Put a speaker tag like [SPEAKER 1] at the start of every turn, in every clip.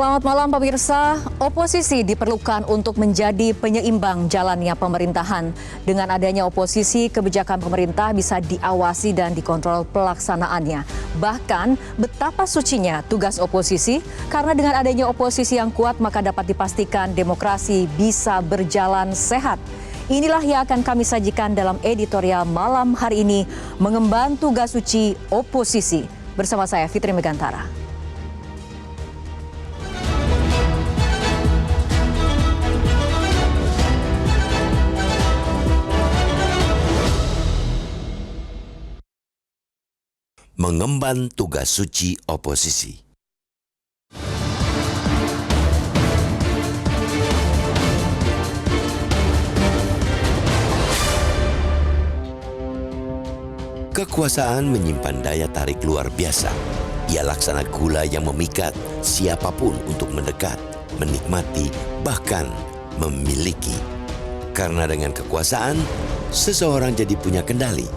[SPEAKER 1] Selamat malam pemirsa. Oposisi diperlukan untuk menjadi penyeimbang jalannya pemerintahan. Dengan adanya oposisi, kebijakan pemerintah bisa diawasi dan dikontrol pelaksanaannya. Bahkan betapa sucinya tugas oposisi, karena dengan adanya oposisi yang kuat maka dapat dipastikan demokrasi bisa berjalan sehat. Inilah yang akan kami sajikan dalam editorial malam hari ini, mengemban tugas suci oposisi. Bersama saya Fitri Megantara.
[SPEAKER 2] Mengemban tugas suci oposisi. Kekuasaan menyimpan daya tarik luar biasa. Ia laksana gula yang memikat siapapun untuk mendekat, menikmati, bahkan memiliki. Karena dengan kekuasaan, seseorang jadi punya kendali,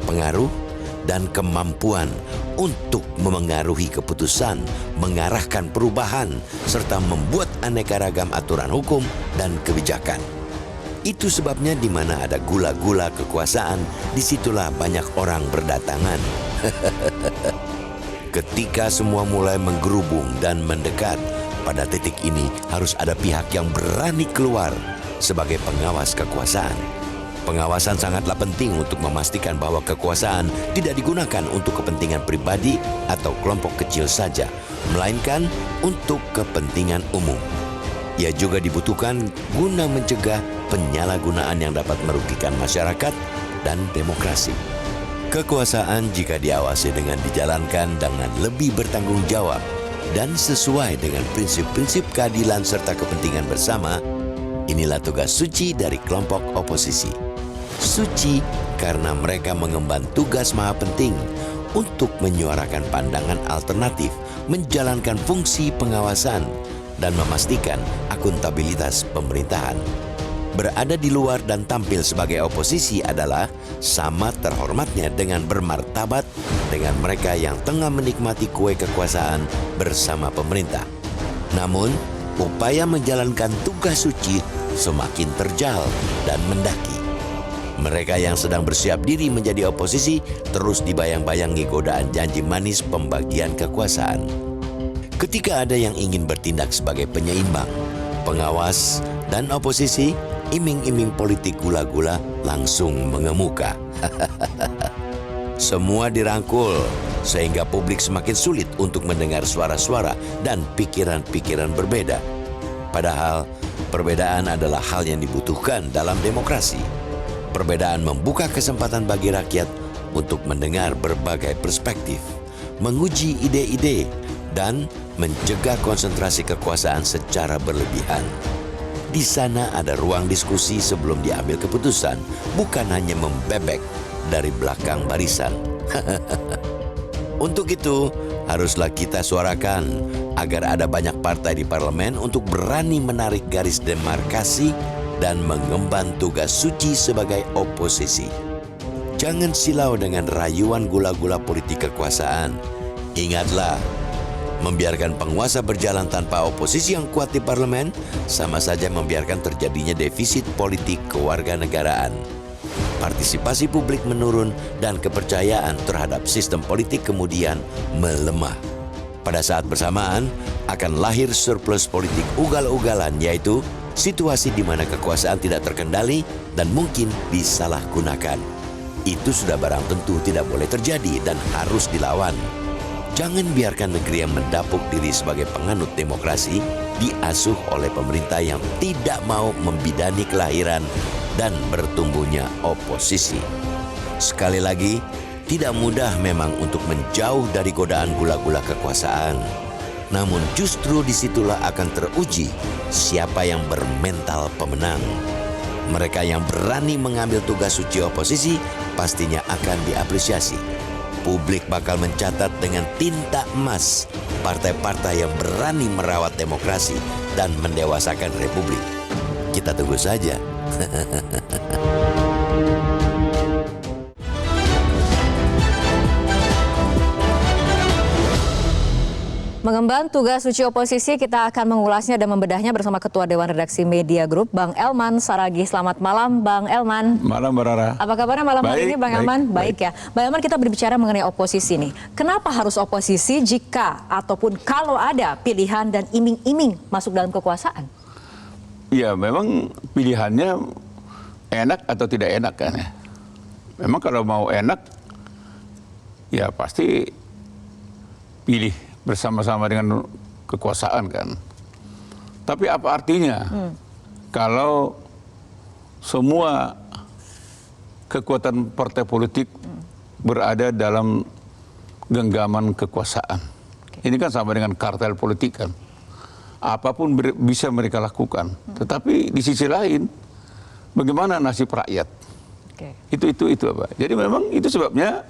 [SPEAKER 2] pengaruh, dan kemampuan untuk memengaruhi keputusan, mengarahkan perubahan, serta membuat aneka ragam aturan hukum dan kebijakan. Itu sebabnya di mana ada gula-gula kekuasaan, disitulah banyak orang berdatangan. Ketika semua mulai menggerubung dan mendekat, pada titik ini harus ada pihak yang berani keluar sebagai pengawas kekuasaan. Pengawasan sangatlah penting untuk memastikan bahwa kekuasaan tidak digunakan untuk kepentingan pribadi atau kelompok kecil saja, melainkan untuk kepentingan umum. Ia juga dibutuhkan guna mencegah penyalahgunaan yang dapat merugikan masyarakat dan demokrasi. Kekuasaan jika diawasi dengan dijalankan dengan lebih bertanggung jawab dan sesuai dengan prinsip-prinsip keadilan serta kepentingan bersama, inilah tugas suci dari kelompok oposisi. Suci karena mereka mengemban tugas maha penting untuk menyuarakan pandangan alternatif, menjalankan fungsi pengawasan, dan memastikan akuntabilitas pemerintahan. Berada di luar dan tampil sebagai oposisi adalah sama terhormatnya dengan bermartabat dengan mereka yang tengah menikmati kue kekuasaan bersama pemerintah. Namun, upaya menjalankan tugas suci semakin terjal dan mendaki. Mereka yang sedang bersiap diri menjadi oposisi terus dibayang-bayangi godaan janji manis pembagian kekuasaan. Ketika ada yang ingin bertindak sebagai penyeimbang, pengawas, dan oposisi, iming-iming politik gula-gula langsung mengemuka. Semua dirangkul sehingga publik semakin sulit untuk mendengar suara-suara dan pikiran-pikiran berbeda. Padahal perbedaan adalah hal yang dibutuhkan dalam demokrasi. Perbedaan membuka kesempatan bagi rakyat untuk mendengar berbagai perspektif, menguji ide-ide, dan mencegah konsentrasi kekuasaan secara berlebihan. Di sana ada ruang diskusi sebelum diambil keputusan, bukan hanya membebek dari belakang barisan. Untuk itu, haruslah kita suarakan agar ada banyak partai di parlemen untuk berani menarik garis demarkasi dan mengemban tugas suci sebagai oposisi. Jangan silau dengan rayuan gula-gula politik kekuasaan. Ingatlah, membiarkan penguasa berjalan tanpa oposisi yang kuat di parlemen sama saja membiarkan terjadinya defisit politik kewarganegaraan. Partisipasi publik menurun dan kepercayaan terhadap sistem politik kemudian melemah. Pada saat bersamaan akan lahir surplus politik ugal-ugalan, yaitu situasi di mana kekuasaan tidak terkendali dan mungkin disalahgunakan. Itu sudah barang tentu tidak boleh terjadi dan harus dilawan. Jangan biarkan negeri yang mendapuk diri sebagai penganut demokrasi diasuh oleh pemerintah yang tidak mau membidani kelahiran dan bertumbuhnya oposisi. Sekali lagi, tidak mudah memang untuk menjauh dari godaan gula-gula kekuasaan. Namun justru disitulah akan teruji siapa yang bermental pemenang. Mereka yang berani mengambil tugas suci oposisi pastinya akan diapresiasi. Publik bakal mencatat dengan tinta emas partai-partai yang berani merawat demokrasi dan mendewasakan republik. Kita tunggu saja.
[SPEAKER 1] Mengemban tugas suci oposisi, kita akan mengulasnya dan membedahnya bersama Ketua Dewan Redaksi Media Group, Bang Elman Saragih. Selamat malam, Bang Elman.
[SPEAKER 3] Malam, Mbak Rara.
[SPEAKER 1] Apa kabarnya malam hari ini, Bang Elman? Baik ya. Bang Elman, kita berbicara mengenai oposisi nih. Kenapa harus oposisi jika ataupun kalau ada pilihan dan iming-iming masuk dalam kekuasaan?
[SPEAKER 3] Ya, memang pilihannya enak atau tidak enak kan ya. Memang kalau mau enak, ya pasti pilih bersama-sama dengan kekuasaan kan. Tapi apa artinya kalau semua kekuatan partai politik berada dalam genggaman kekuasaan? Ini kan sama dengan kartel politik kan. Apapun bisa mereka lakukan. Tetapi di sisi lain, bagaimana nasib rakyat? Itu apa? Jadi memang itu sebabnya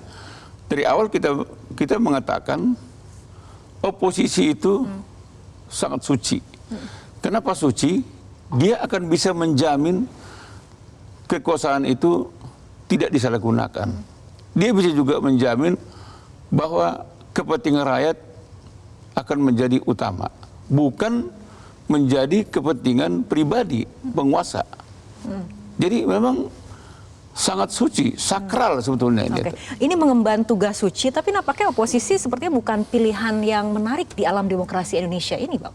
[SPEAKER 3] dari awal kita mengatakan oposisi itu sangat suci. Kenapa suci? Dia akan bisa menjamin kekuasaan itu tidak disalahgunakan. Dia bisa juga menjamin bahwa kepentingan rakyat akan menjadi utama, bukan menjadi kepentingan pribadi penguasa. Jadi memang sangat suci, sakral sebetulnya ini.
[SPEAKER 1] Ini mengemban tugas suci, tapi nampaknya oposisi sepertinya bukan pilihan yang menarik di alam demokrasi Indonesia ini, Bang.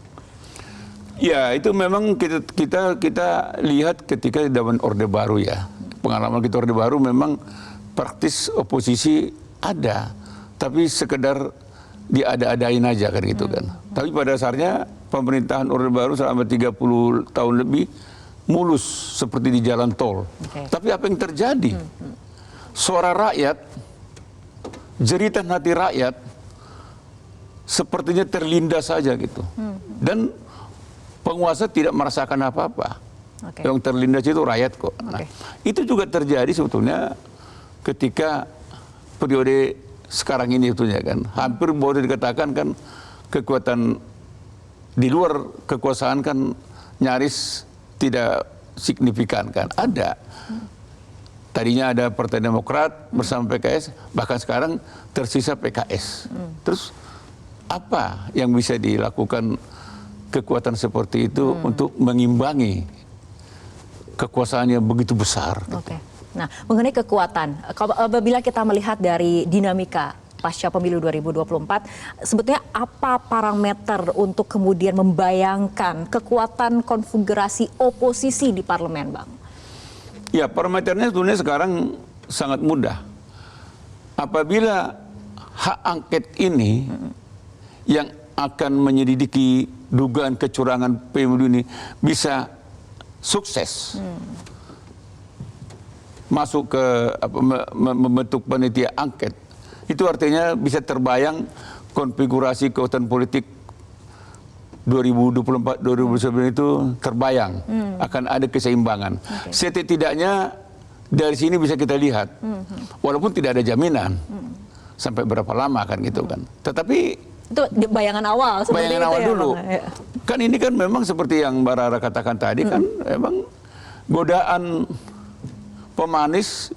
[SPEAKER 3] Ya, itu memang kita lihat ketika zaman Orde Baru ya. Pengalaman kita Orde Baru memang praktis oposisi ada, tapi sekedar diada-adain aja kan gitu kan. Tapi pada dasarnya pemerintahan Orde Baru selama 30 tahun lebih mulus seperti di jalan tol. Tapi apa yang terjadi? Suara rakyat, jeritan hati rakyat sepertinya terlindas saja gitu. Dan penguasa tidak merasakan apa-apa. Yang terlindas itu rakyat kok. Nah, itu juga terjadi sebetulnya ketika periode sekarang ini sebetulnya kan. Hampir boleh dikatakan kan kekuatan di luar kekuasaan kan nyaris tidak signifikan kan. Ada. Tadinya ada Partai Demokrat bersama PKS, bahkan sekarang tersisa PKS. Terus apa yang bisa dilakukan kekuatan seperti itu untuk mengimbangi kekuasaan yang begitu besar?
[SPEAKER 1] Nah, mengenai kekuatan, apabila kita melihat dari dinamika pasca pemilu 2024, sebetulnya apa parameter untuk kemudian membayangkan kekuatan konfigurasi oposisi di parlemen, Bang?
[SPEAKER 3] Ya, parameternya sebenarnya sekarang sangat mudah. Apabila hak angket ini yang akan menyelidiki dugaan kecurangan pemilu ini bisa sukses masuk ke membentuk panitia angket, itu artinya bisa terbayang konfigurasi kekuatan politik 2024-2029 itu terbayang akan ada keseimbangan. Setidaknya dari sini bisa kita lihat, walaupun tidak ada jaminan sampai berapa lama kan gitu kan. Tetapi
[SPEAKER 1] itu bayangan awal.
[SPEAKER 3] Bayangan awal
[SPEAKER 1] ya,
[SPEAKER 3] dulu.
[SPEAKER 1] Bang?
[SPEAKER 3] Kan ini kan memang seperti yang Mbak Rara katakan tadi kan memang godaan pemanis,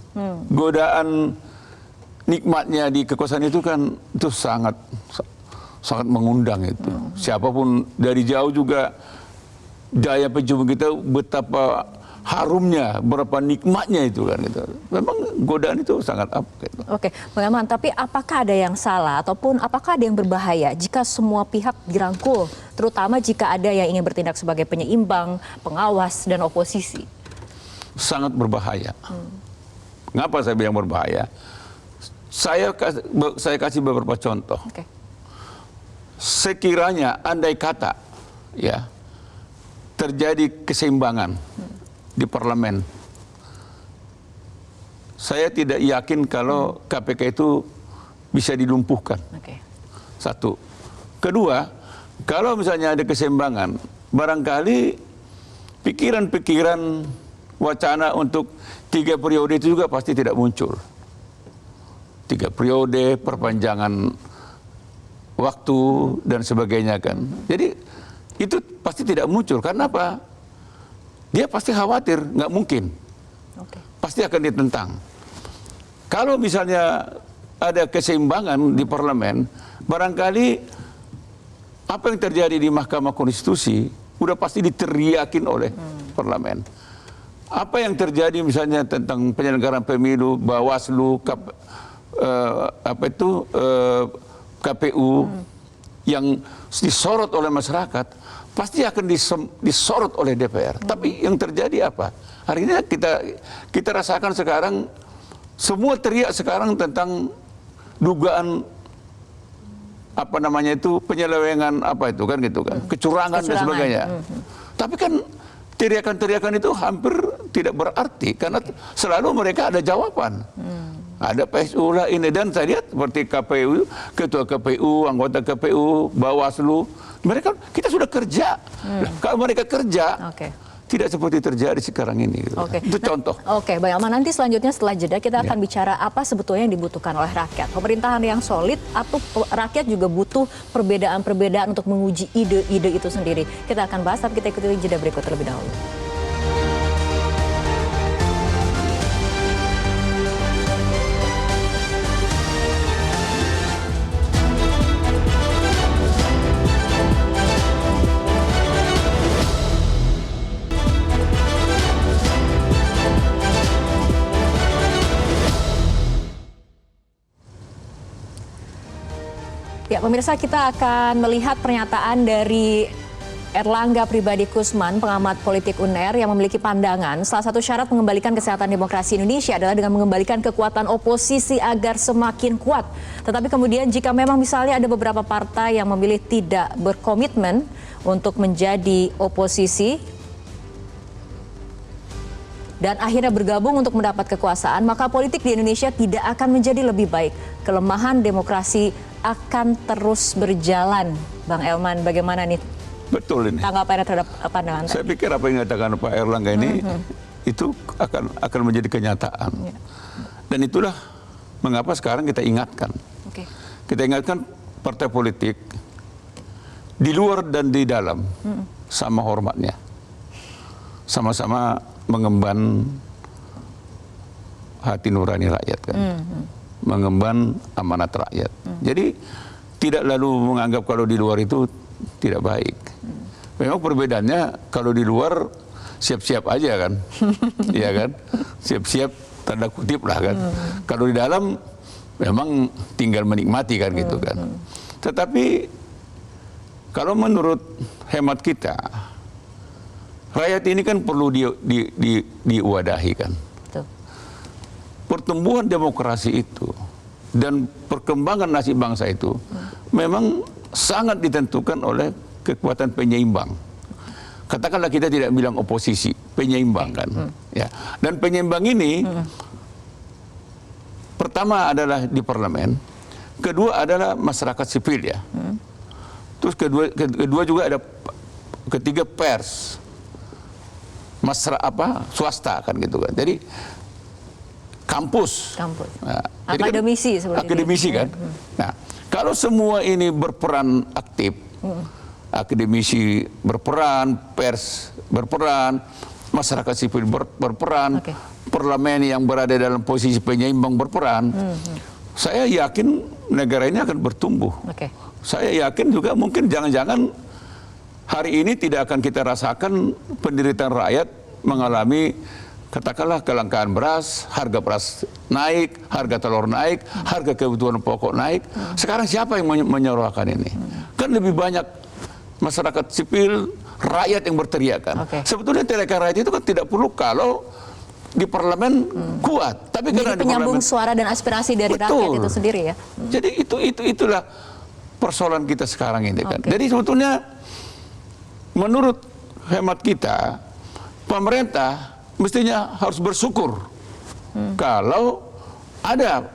[SPEAKER 3] godaan nikmatnya di kekuasaan itu kan itu sangat mengundang itu. Siapapun dari jauh juga daya penciuman kita betapa harumnya, berapa nikmatnya itu kan gitu. Memang godaan itu sangat apa gitu.
[SPEAKER 1] Bang Elman, tapi apakah ada yang salah ataupun apakah ada yang berbahaya jika semua pihak dirangkul, terutama jika ada yang ingin bertindak sebagai penyeimbang, pengawas dan oposisi?
[SPEAKER 3] Sangat berbahaya. Kenapa saya bilang berbahaya? Saya kasih beberapa contoh. Sekiranya andai kata ya terjadi keseimbangan di parlemen, saya tidak yakin kalau KPK itu bisa dilumpuhkan. Satu. Kedua, kalau misalnya ada keseimbangan, barangkali pikiran-pikiran wacana untuk 3 periode itu juga pasti tidak muncul. 3 periode, perpanjangan waktu dan sebagainya kan. Jadi itu pasti tidak muncul. Karena apa? Dia pasti khawatir, nggak mungkin. Pasti akan ditentang. Kalau misalnya ada keseimbangan di parlemen, barangkali apa yang terjadi di Mahkamah Konstitusi udah pasti diteriakin oleh parlemen. Apa yang terjadi misalnya tentang penyelenggaraan pemilu, Bawaslu, KPU yang disorot oleh masyarakat, pasti akan disorot oleh DPR. Tapi yang terjadi apa? Hari ini kita rasakan sekarang semua teriak sekarang tentang dugaan penyelewengan kecurangan dan sebagainya. Tapi kan teriakan-teriakan itu hampir tidak berarti karena selalu mereka ada jawaban. Ada PSU lah ini, dan saya lihat seperti KPU, ketua KPU, anggota KPU, Bawaslu, mereka kita sudah kerja. Nah, kalau mereka kerja, tidak seperti terjadi sekarang ini. Gitu. Itu contoh.
[SPEAKER 1] Bang Elman, nanti selanjutnya setelah jeda kita akan bicara apa sebetulnya yang dibutuhkan oleh rakyat. Pemerintahan yang solid atau rakyat juga butuh perbedaan-perbedaan untuk menguji ide-ide itu sendiri. Kita akan bahas, tapi kita ikuti jeda berikut terlebih dahulu. Ya, pemirsa, kita akan melihat pernyataan dari Erlangga Pribadi Kusman, pengamat politik UNER yang memiliki pandangan salah satu syarat mengembalikan kesehatan demokrasi Indonesia adalah dengan mengembalikan kekuatan oposisi agar semakin kuat. Tetapi kemudian jika memang misalnya ada beberapa partai yang memilih tidak berkomitmen untuk menjadi oposisi dan akhirnya bergabung untuk mendapat kekuasaan, maka politik di Indonesia tidak akan menjadi lebih baik. Kelemahan demokrasi akan terus berjalan. Bang Elman, bagaimana nih?
[SPEAKER 3] Betul ini.
[SPEAKER 1] Tanggapannya terhadap pandangan
[SPEAKER 3] Saya pikir apa yang dikatakan Pak Erlangga ini itu akan menjadi kenyataan. Dan itulah mengapa sekarang kita ingatkan. Kita ingatkan partai politik di luar dan di dalam sama hormatnya. Sama-sama mengemban hati nurani rakyat kan. Mengemban amanat rakyat. Jadi tidak lalu menganggap kalau di luar itu tidak baik. Memang perbedaannya kalau di luar siap-siap aja kan. Iya kan? Siap-siap tanda kutip lah kan. Kalau di dalam memang tinggal menikmati kan gitu kan. Tetapi kalau menurut hemat kita, rakyat ini kan perlu diwadahi kan. Pertumbuhan demokrasi itu dan perkembangan nasib bangsa itu memang sangat ditentukan oleh kekuatan penyeimbang. Katakanlah kita tidak bilang oposisi, penyeimbang kan. Ya. Dan penyeimbang ini pertama adalah di parlemen, kedua adalah masyarakat sipil ya. Terus kedua juga ada ketiga pers, swasta kan gitu kan. Jadi kampus. Nah,
[SPEAKER 1] akademisi
[SPEAKER 3] kan,
[SPEAKER 1] seperti
[SPEAKER 3] akademisi
[SPEAKER 1] ini.
[SPEAKER 3] kan. Nah, kalau semua ini berperan aktif, akademisi berperan, pers berperan, masyarakat sipil berperan, parlemen yang berada dalam posisi penyeimbang berperan, saya yakin negara ini akan bertumbuh. Saya yakin juga mungkin jangan-jangan hari ini tidak akan kita rasakan penderitaan rakyat mengalami katakanlah kelangkaan beras, harga beras naik, harga telur naik, harga kebutuhan pokok naik. Sekarang siapa yang menyuarakan ini? Kan lebih banyak masyarakat sipil, rakyat yang berteriak kan. Sebetulnya teriakan rakyat itu kan tidak perlu kalau di parlemen kuat. Tapi karena di
[SPEAKER 1] penyambung
[SPEAKER 3] parlemen,
[SPEAKER 1] suara dan aspirasi dari rakyat itu sendiri ya.
[SPEAKER 3] Jadi itulah persoalan kita sekarang ini kan. Jadi sebetulnya menurut hemat kita, pemerintah mestinya harus bersyukur kalau ada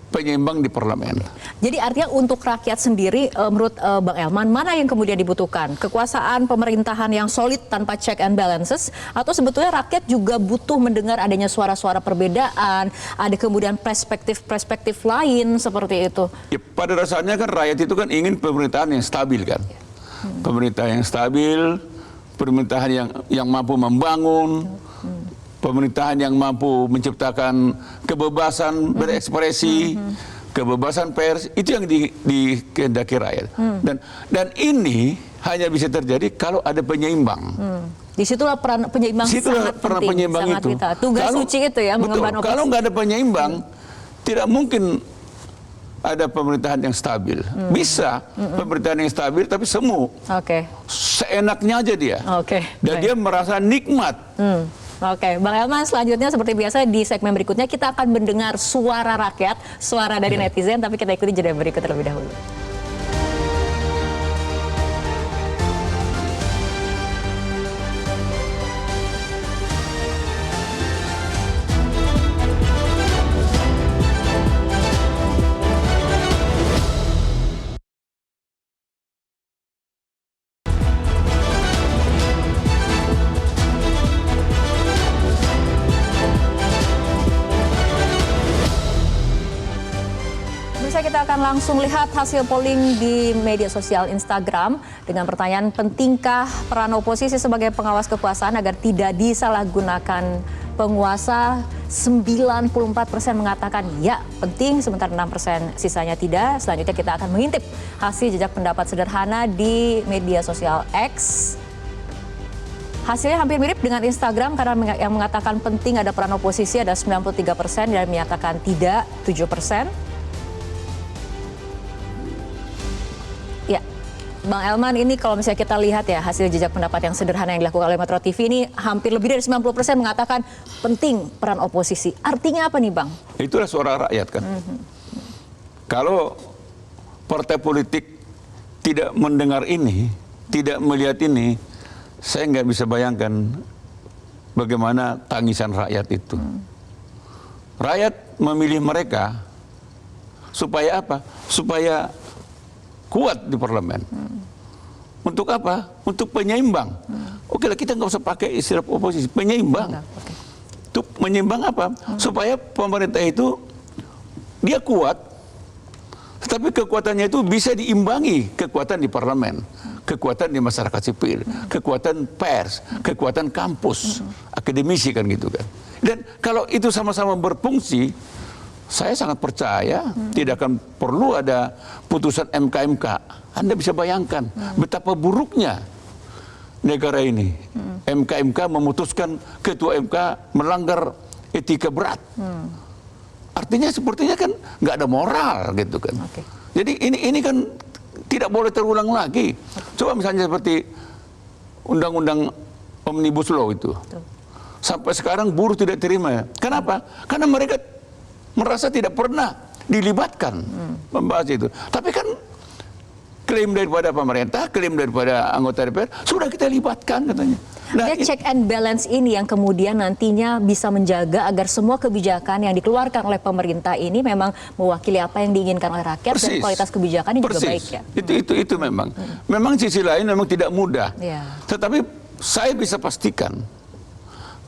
[SPEAKER 3] penyeimbang di parlemen.
[SPEAKER 1] Jadi artinya untuk rakyat sendiri, menurut Bang Elman, mana yang kemudian dibutuhkan? Kekuasaan pemerintahan yang solid tanpa check and balances, atau sebetulnya rakyat juga butuh mendengar adanya suara-suara perbedaan, ada kemudian perspektif-perspektif lain seperti itu?
[SPEAKER 3] Ya, pada dasarnya kan rakyat itu kan ingin pemerintahan yang stabil kan. Pemerintahan yang stabil, pemerintahan yang mampu membangun, pemerintahan yang mampu menciptakan kebebasan berekspresi, kebebasan pers, itu yang dikehendaki rakyat. Dan ini hanya bisa terjadi kalau ada penyeimbang.
[SPEAKER 1] Disitulah peran penyeimbang sangat penting,
[SPEAKER 3] penyeimbang
[SPEAKER 1] sangat
[SPEAKER 3] itu.
[SPEAKER 1] vital. Tugas suci itu ya, mengemban oposisi.
[SPEAKER 3] Kalau nggak ada penyeimbang, tidak mungkin ada pemerintahan yang stabil. Bisa pemerintahan yang stabil, tapi semu. Seenaknya aja dia. Dan dia merasa nikmat.
[SPEAKER 1] Oke, Bang Elman, selanjutnya seperti biasa di segmen berikutnya kita akan mendengar suara rakyat, suara dari netizen, tapi kita ikuti jeda berikut terlebih dahulu. Kita akan langsung lihat hasil polling di media sosial Instagram dengan pertanyaan, pentingkah peran oposisi sebagai pengawas kekuasaan agar tidak disalahgunakan penguasa? 94% mengatakan ya penting, sementara 6% sisanya tidak. Selanjutnya kita akan mengintip hasil jejak pendapat sederhana di media sosial X. Hasilnya hampir mirip dengan Instagram karena yang mengatakan penting ada peran oposisi ada 93% dan menyatakan tidak 7%. Ya, Bang Elman, ini kalau misalnya kita lihat ya hasil jejak pendapat yang sederhana yang dilakukan oleh Metro TV ini hampir lebih dari 90% mengatakan penting peran oposisi. Artinya apa nih, Bang?
[SPEAKER 3] Itulah suara rakyat kan. Kalau partai politik tidak mendengar ini, tidak melihat ini, saya nggak bisa bayangkan bagaimana tangisan rakyat itu. Rakyat memilih mereka supaya apa? Supaya kuat di parlemen. Untuk apa? Untuk penyeimbang. Oke lah, kita nggak usah pakai istilah oposisi, penyeimbang. Untuk menyeimbang apa? Supaya pemerintah itu dia kuat, tetapi kekuatannya itu bisa diimbangi kekuatan di parlemen, kekuatan di masyarakat sipil, kekuatan pers, kekuatan kampus, akademisi kan gitu kan. Dan kalau itu sama-sama berfungsi, saya sangat percaya tidak akan perlu ada putusan MK-MK. Anda bisa bayangkan betapa buruknya negara ini. MK-MK memutuskan ketua MK melanggar etika berat. Artinya sepertinya kan nggak ada moral gitu kan. Jadi ini kan tidak boleh terulang lagi. Coba misalnya seperti undang-undang Omnibus Law itu. Sampai sekarang buruh tidak terima. Kenapa? Karena mereka merasa tidak pernah dilibatkan membahas itu. Tapi kan klaim daripada pemerintah, klaim daripada anggota DPR, sudah kita libatkan katanya. Nah,
[SPEAKER 1] check and balance ini yang kemudian nantinya bisa menjaga agar semua kebijakan yang dikeluarkan oleh pemerintah ini memang mewakili apa yang diinginkan oleh rakyat dan kualitas kebijakan juga baik ya.
[SPEAKER 3] Itu memang. Memang sisi lain memang tidak mudah. Tetapi saya bisa pastikan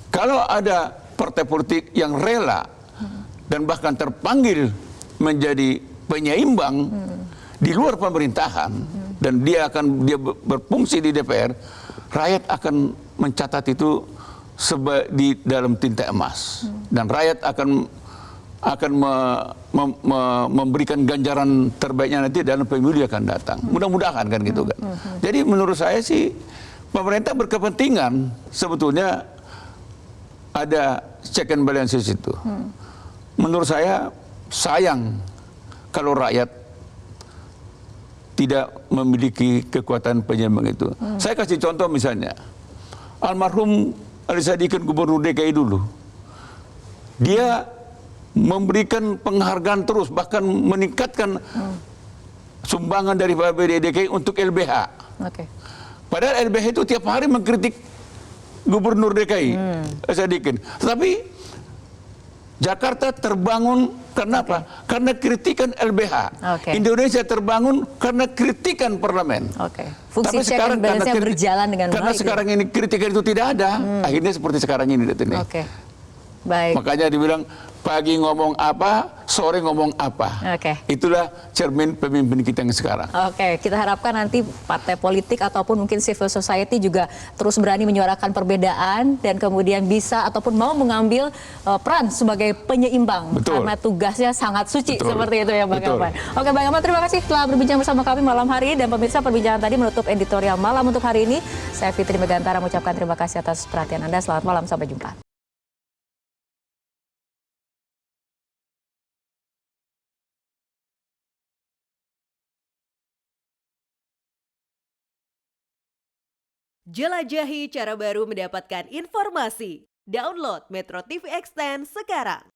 [SPEAKER 3] kalau ada partai politik yang rela dan bahkan terpanggil menjadi penyeimbang di luar pemerintahan dan dia berfungsi di DPR, rakyat akan mencatat itu di dalam tinta emas dan rakyat akan memberikan ganjaran terbaiknya nanti dalam pemilu yang akan datang. Mudah-mudahan kan gitu kan. Jadi menurut saya sih pemerintah berkepentingan sebetulnya ada check and balances itu. Menurut saya sayang kalau rakyat tidak memiliki kekuatan penyeimbang itu. Saya kasih contoh misalnya, almarhum Ali Sadikin Gubernur DKI dulu, dia memberikan penghargaan terus, bahkan meningkatkan sumbangan dari APBD DKI untuk LBH. Padahal LBH itu tiap hari mengkritik Gubernur DKI Ali Sadikin. Tetapi Jakarta terbangun karena apa? Karena kritikan LBH. Indonesia terbangun karena kritikan parlemen.
[SPEAKER 1] Fungsi check and balance-nya berjalan dengan baik.
[SPEAKER 3] Karena sekarang ini kritikan itu tidak ada, akhirnya seperti sekarang ini.
[SPEAKER 1] Baik.
[SPEAKER 3] Makanya dibilang Pagi ngomong apa, sore ngomong apa.
[SPEAKER 1] Oke.
[SPEAKER 3] Itulah cermin pemimpin kita yang sekarang.
[SPEAKER 1] Oke, kita harapkan nanti partai politik ataupun mungkin civil society juga terus berani menyuarakan perbedaan dan kemudian bisa ataupun mau mengambil peran sebagai penyeimbang.
[SPEAKER 3] Betul.
[SPEAKER 1] Karena tugasnya sangat suci.
[SPEAKER 3] Betul.
[SPEAKER 1] Seperti itu ya Bang
[SPEAKER 3] Betul.
[SPEAKER 1] Elvan. Oke Bang Elvan, terima kasih telah berbincang bersama kami malam hari ini. Dan pemirsa, perbincangan tadi menutup editorial malam untuk hari ini. Saya Fitri Megantara mengucapkan terima kasih atas perhatian Anda. Selamat malam, sampai jumpa.
[SPEAKER 4] Jelajahi cara baru mendapatkan informasi. Download Metro TV Extend sekarang.